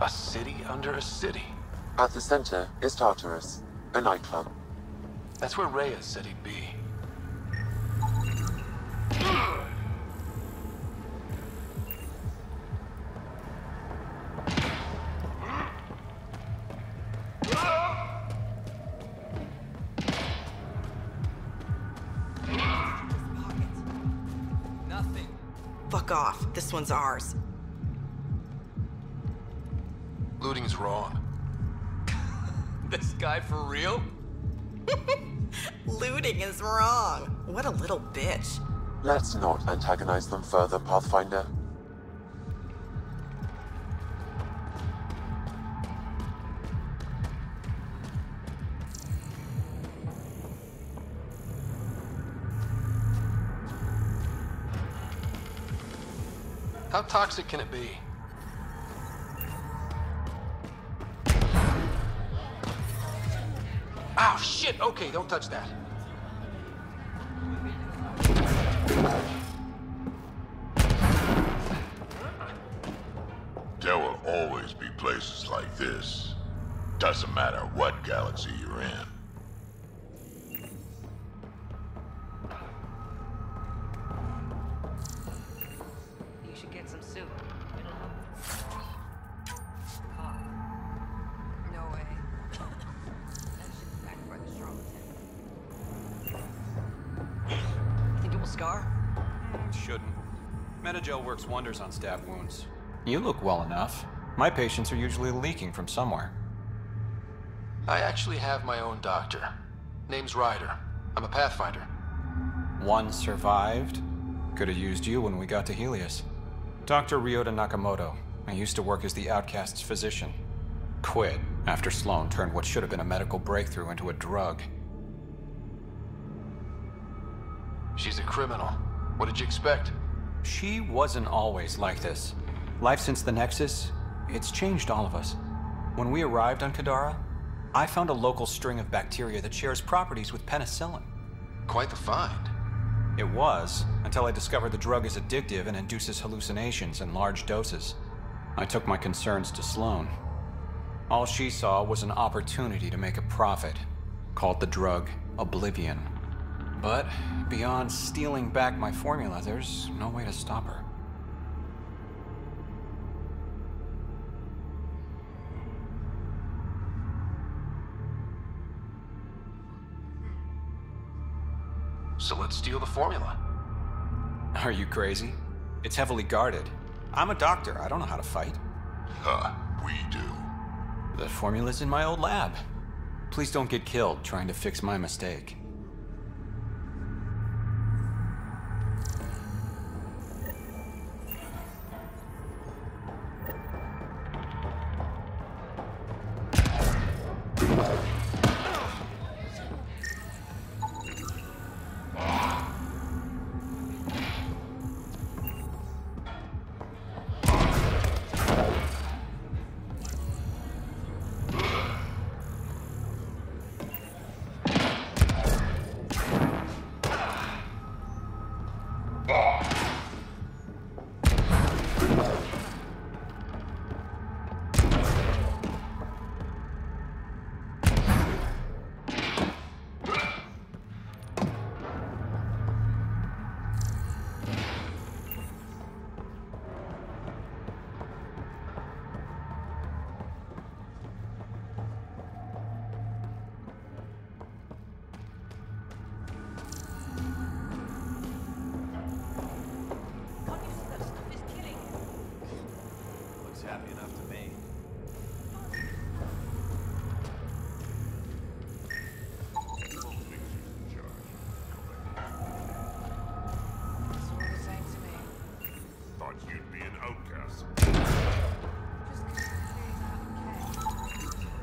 A city under a city. At the center is Tartarus, a nightclub. That's where Reyes said he'd be. Nothing. Fuck off. This one's ours. Looting's wrong. This guy for real? Looting is wrong. What a little bitch. Let's not antagonize them further, Pathfinder. How toxic can it be? Ow, shit! Okay, don't touch that. There will always be places like this. Doesn't matter what galaxy you're in. You should get some soup. It'll help. No way. That shit's backed by the charlatan. You think it will scar? Shouldn't. Metagel works wonders on stab wounds. You look well enough. My patients are usually leaking from somewhere. I actually have my own doctor. Name's Ryder. I'm a Pathfinder. One survived. Could have used you when we got to Helios. Dr. Ryota Nakamoto. I used to work as the Outcast's physician. Quit after Sloan turned what should have been a medical breakthrough into a drug. She's a criminal. What did you expect? She wasn't always like this. Life since the Nexus, it's changed all of us. When we arrived on Kadara, I found a local string of bacteria that shares properties with penicillin. Quite the find. It was, until I discovered the drug is addictive and induces hallucinations in large doses. I took my concerns to Sloan. All she saw was an opportunity to make a profit, called the drug Oblivion. But beyond stealing back my formula, there's no way to stop her. So let's steal the formula. Are you crazy? It's heavily guarded. I'm a doctor. I don't know how to fight. We do. The formula's in my old lab. Please don't get killed trying to fix my mistake.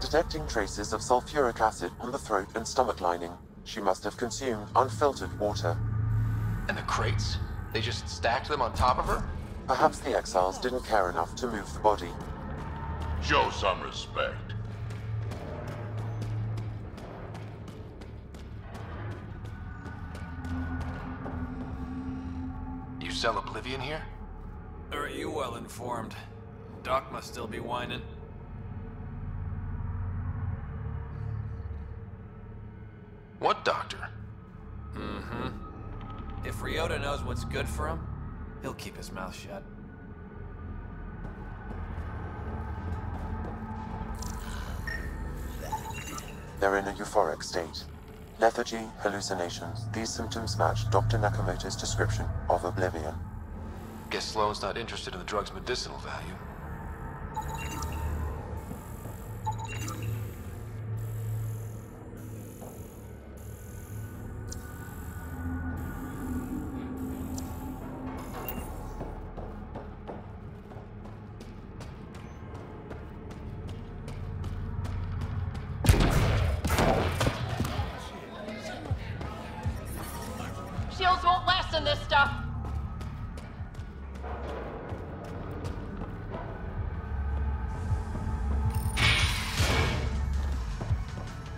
Detecting traces of sulfuric acid on the throat and stomach lining. She must have consumed unfiltered water. And the crates? They just stacked them on top of her? Perhaps the exiles didn't care enough to move the body. Show some respect. You sell Oblivion here? Are you well informed? Doc must still be whining. What doctor? If Ryota knows what's good for him, he'll keep his mouth shut. They're in a euphoric state. Lethargy, hallucinations, these symptoms match Dr. Nakamoto's description of oblivion. Guess Sloane's not interested in the drug's medicinal value. Shields won't last in this stuff.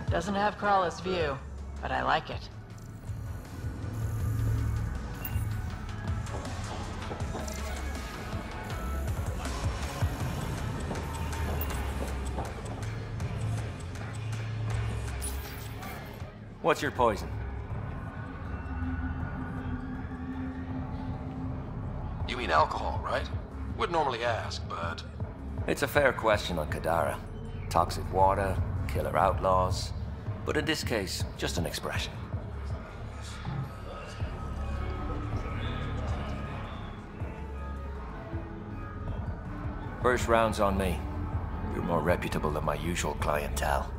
Doesn't have Crawler's view, but I like it. What's your poison? You mean alcohol, right? Would normally ask, but... It's a fair question on Kadara. Toxic water, killer outlaws. But in this case, just an expression. First round's on me. You're more reputable than my usual clientele.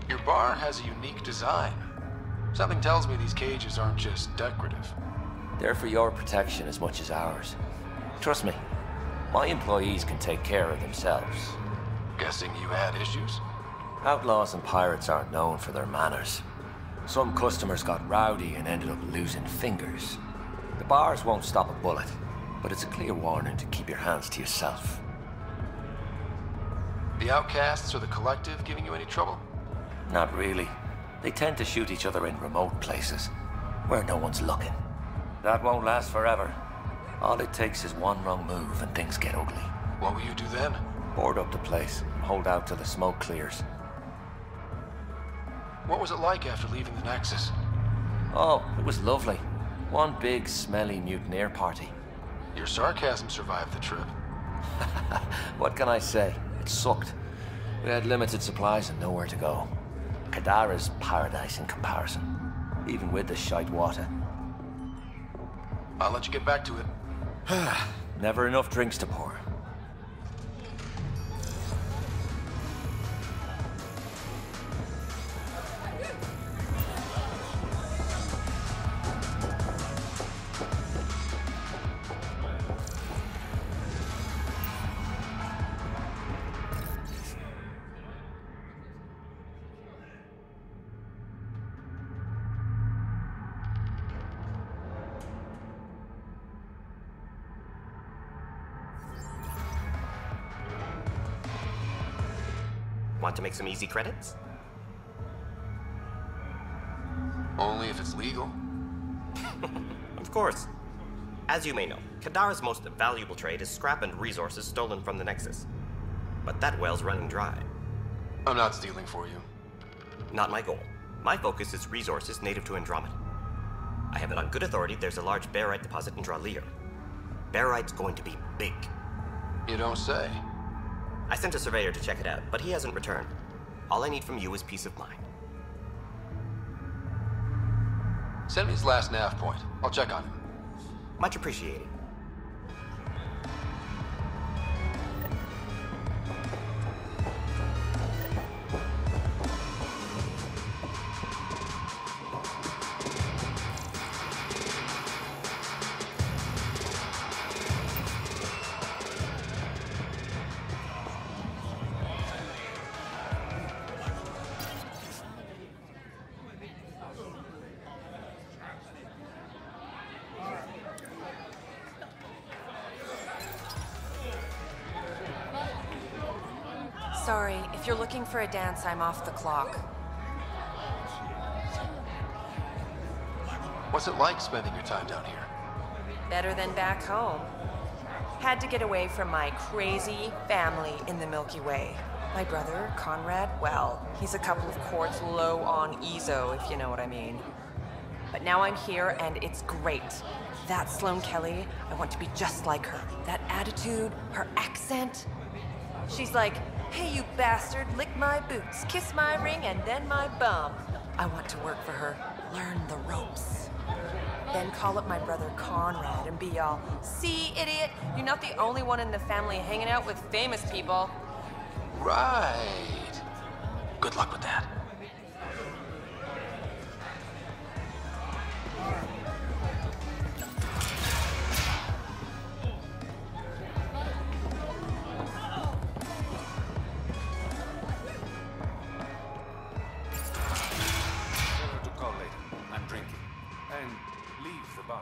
Your bar has a unique design. Something tells me these cages aren't just decorative. They're for your protection as much as ours. Trust me, my employees can take care of themselves. Guessing you had issues? Outlaws and pirates aren't known for their manners. Some customers got rowdy and ended up losing fingers. The bars won't stop a bullet, but it's a clear warning to keep your hands to yourself. The outcasts or the collective giving you any trouble? Not really. They tend to shoot each other in remote places, where no one's looking. That won't last forever. All it takes is one wrong move and things get ugly. What will you do then? Board up the place, hold out till the smoke clears. What was it like after leaving the Nexus? Oh, it was lovely. One big, smelly mutineer party. Your sarcasm survived the trip. What can I say? It sucked. We had limited supplies and nowhere to go. Kadara's paradise in comparison, even with the shite water. I'll let you get back to it. Never enough drinks to pour. Want to make some easy credits? Only if it's legal. Of course. As you may know, Kadara's most valuable trade is scrap and resources stolen from the Nexus. But that well's running dry. I'm not stealing for you. Not my goal. My focus is resources native to Andromeda. I have it on good authority there's a large barite deposit in Dralir. Barite's going to be big. You don't say. I sent a surveyor to check it out, but he hasn't returned. All I need from you is peace of mind. Send me his last nav point. I'll check on him. Much appreciated. Sorry, if you're looking for a dance, I'm off the clock. What's it like spending your time down here? Better than back home. Had to get away from my crazy family in the Milky Way. My brother, Conrad, well, he's a couple of quarts low on Ezo, if you know what I mean. But now I'm here, and it's great. That Sloane Kelly, I want to be just like her. That attitude, her accent. She's like, hey, you bastard, lick my boots, kiss my ring, and then my bum. I want to work for her, learn the ropes. Then call up my brother Conrad and be all, see, idiot, you're not the only one in the family hanging out with famous people. Right. Good luck with that. To call later. I'm drinking. And leave the bar.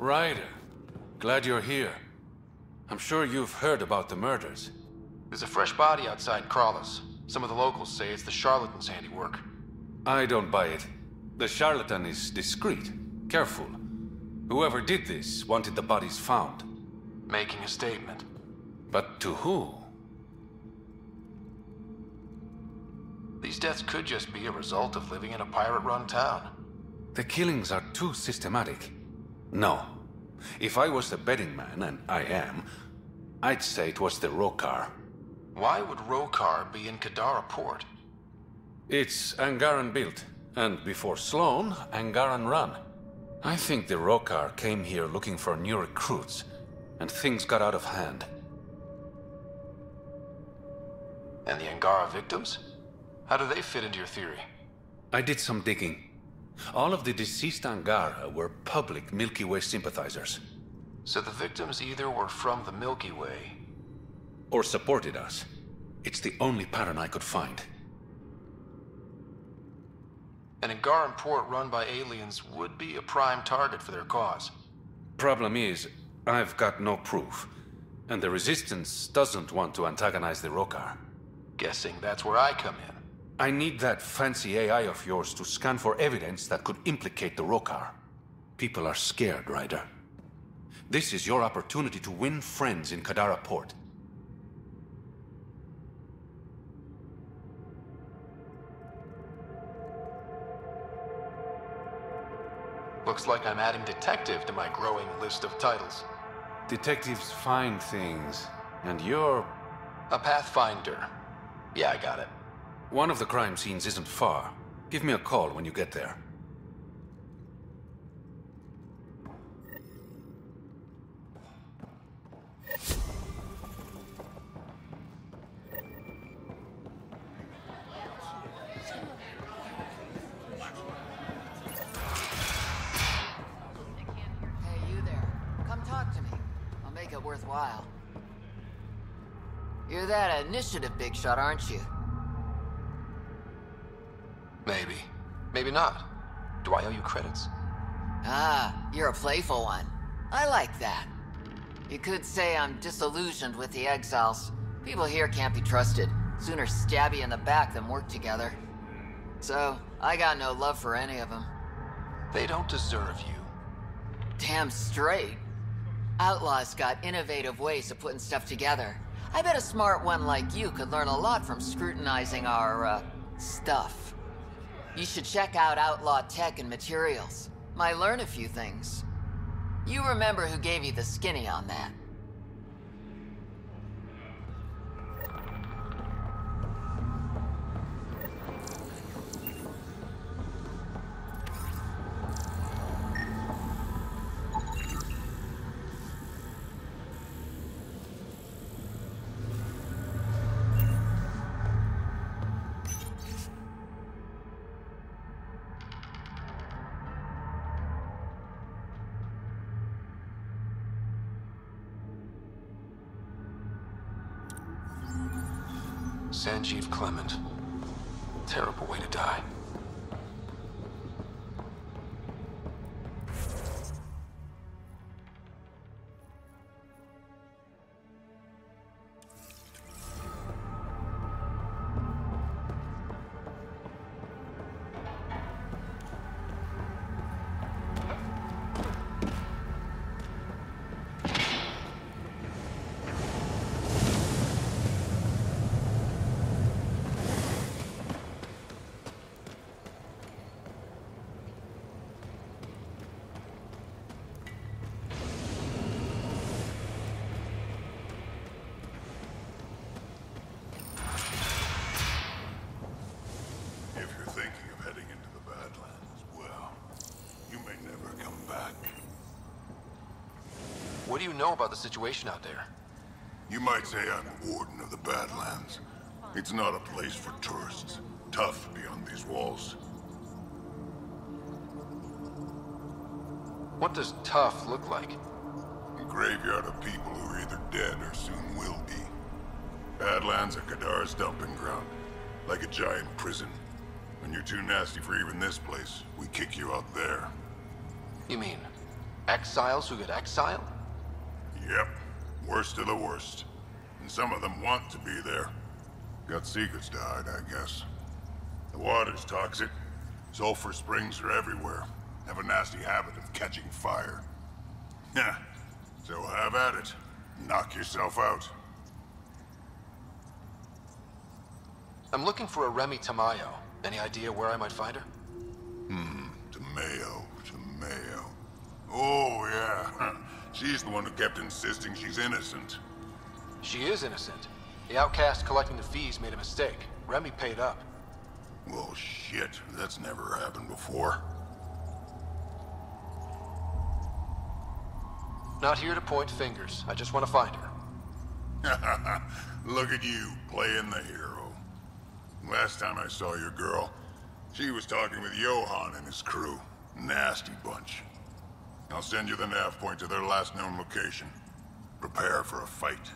Ryder, glad you're here. I'm sure you've heard about the murders. There's a fresh body outside Crawlers. Some of the locals say it's the charlatan's handiwork. I don't buy it. The charlatan is discreet, careful. Whoever did this wanted the bodies found. Making a statement. But to who? These deaths could just be a result of living in a pirate-run town. The killings are too systematic. No. If I was the betting man, and I am, I'd say it was the Rokar. Why would Rokar be in Kadara port? It's Angaran built, and before Sloane, Angaran run. I think the Rokar came here looking for new recruits, and things got out of hand. And the Angara victims? How do they fit into your theory? I did some digging. All of the deceased Angara were public Milky Way sympathizers. So the victims either were from the Milky Way... or supported us. It's the only pattern I could find. An Angaran port run by aliens would be a prime target for their cause. Problem is, I've got no proof. And the Resistance doesn't want to antagonize the Rokar. Guessing that's where I come in. I need that fancy AI of yours to scan for evidence that could implicate the Rokar. People are scared, Ryder. This is your opportunity to win friends in Kadara Port. Looks like I'm adding detective to my growing list of titles. Detectives find things, and you're... a pathfinder. Yeah, I got it. One of the crime scenes isn't far. Give me a call when you get there. Hey, you there. Come talk to me. I'll make it worthwhile. You're that initiative big shot, aren't you? Maybe. Maybe not. Do I owe you credits? Ah, you're a playful one. I like that. You could say I'm disillusioned with the exiles. People here can't be trusted. Sooner stab you in the back than work together. So, I got no love for any of them. They don't deserve you. Damn straight. Outlaws got innovative ways of putting stuff together. I bet a smart one like you could learn a lot from scrutinizing our, stuff. You should check out Outlaw Tech and Materials. Might learn a few things. You remember who gave you the skinny on that. Sanjeev Clement. Terrible way to die. What do you know about the situation out there? You might say I'm warden of the Badlands. It's not a place for tourists. Tough beyond these walls. What does tough look like? A graveyard of people who are either dead or soon will be. Badlands are Kadar's dumping ground. Like a giant prison. When you're too nasty for even this place, we kick you out there. You mean exiles who get exiled? Yep. Worst of the worst. And some of them want to be there. Got secrets to hide, I guess. The water's toxic. Sulfur springs are everywhere. Have a nasty habit of catching fire. Yeah. So have at it. Knock yourself out. I'm looking for a Remy Tamayo. Any idea where I might find her? Tamayo. Oh, yeah. She's the one who kept insisting she's innocent. She is innocent. The outcast collecting the fees made a mistake. Remy paid up. Well, shit. That's never happened before. Not here to point fingers. I just want to find her. Look at you, playing the hero. Last time I saw your girl, she was talking with Johan and his crew. Nasty bunch. I'll send you the nav point to their last known location. Prepare for a fight.